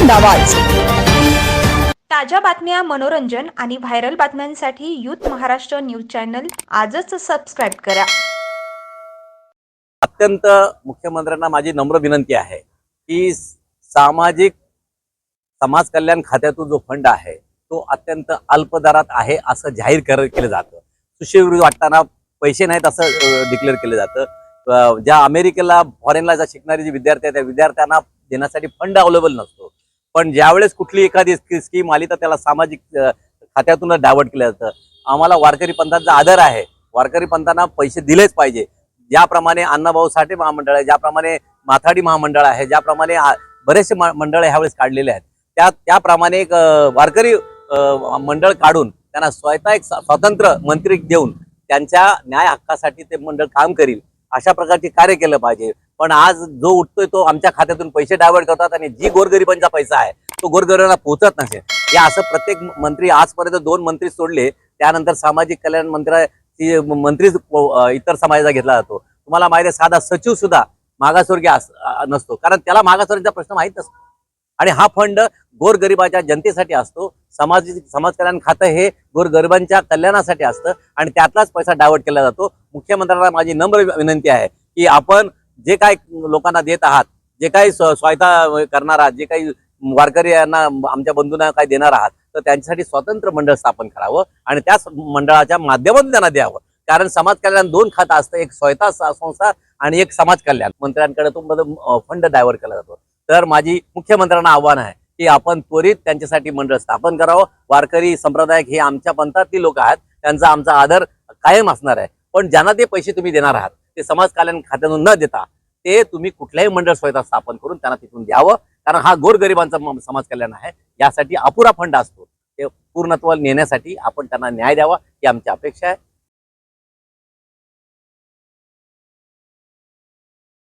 बुलंद आवाज। ताज्या बातम्या, मनोरंजन आणि व्हायरल बातम्यांसाठी यूथ महाराष्ट्र न्यूज चॅनल आजच सबस्क्राईब करा। अत्यंत मुख्यमंत्र्यांना माझी नम्र विनंती आहे की सामाजिक समाज कल्याण खात्यातून जो फंड आहे तो अत्यंत अल्प दरात आहे असं जाहीर केलं जातं। सुशिक्षित वाटताना पैसे नाहीत असं डिक्लेअर केलं जातं। ज्या अमेरिकेला फॉरेनला जा शिकणारे जे विद्यार्थी आहेत त्या विद्यार्थ्यांना देण्यासाठी फंड अवेलेबल नसतो, पण ज्यावेळेस कुठली एखादी स्कीम आली तर त्याला सामाजिक खात्यातून डायव्हर्ट केलं जातं। आम्हाला वारकरी पंथाचा आदर आहे, वारकरी पंथांना पैसे दिलेच पाहिजे। ज्याप्रमाणे अण्णाभाऊ साठे महामंडळ आहे, ज्याप्रमाणे माथाडी महामंडळ आहे, ज्याप्रमाणे बरेचसे मंडळ ह्यावेळेस काढलेले आहेत, त्याप्रमाणे एक वारकरी मंडळ काढून त्यांना स्वतः एक स्वतंत्र मंत्री देऊन त्यांच्या न्याय हक्कासाठी ते मंडळ काम करील अशा प्रकारचे कार्य केलं पाहिजे। पण आज जो उठतोय तो आमच्या खात्यातून पैसे डायव्हर्ट करतात आणि जी गोरगरिबांचा पैसा आहे तो गोरगरिबांना पोहोचत नसेल। या असं प्रत्येक मंत्री आजपर्यंत 2 मंत्री सोडले, त्यानंतर सामाजिक कल्याण मंत्री इतर समाजाचा घेतला जातो। तुम्हाला माहिती आहे साधा सचिव सुद्धा मागासवर्गीय नसतो, कारण त्याला मागासवर्गीयचा प्रश्न माहीत नसतो आणि हा फंड गोरगरिबाच्या जनतेसाठी असतो। समाज कल्याण खातं हे गोरगरिबांच्या कल्याणासाठी असतं आणि त्यातलाच पैसा डायव्हर्ट केला जातो। मुख्यमंत्र्यांना माझी नम्र विनंती आहे की आपण जे काही लोकांना देत आहात, जे काही सहायता करणार आहात, जे काही वारकरी यांना आमच्या बंधूंना काही देणार आहात, तर त्यांच्यासाठी स्वतंत्र मंडळ स्थापन करावं आणि त्याच मंडळाच्या माध्यमातून त्यांना द्यावं। कारण समाज कल्याण 2 खातं असतं, एक स्वयंता संस्था आणि एक समाज कल्याण। मंत्र्यांकडे तो फंड डायव्हर्ट केला जातो। तर माझी मुख्यमंत्र्यांना आव्हान आहे की आपण त्वरित त्यांच्यासाठी मंडळ स्थापन करावं। वारकरी संप्रदाय हे आमच्या पंथातली लोक आहेत, त्यांचा आमचा आदर कायम असणार आहे। पण ज्यांना ते पैसे तुम्ही देणार आहात ते समाज कल्याण खात्यातून न देता ते तुम्ही कुठल्याही मंडळ स्वतः स्थापन करून त्यांना तिथून द्यावं, कारण हा गोरगरिबांचा समाज कल्याण आहे। यासाठी अपुरा फंड असतो, ते पूर्णत्वाला नेण्यासाठी आपण त्यांना न्याय द्यावा ही आमची अपेक्षा आहे।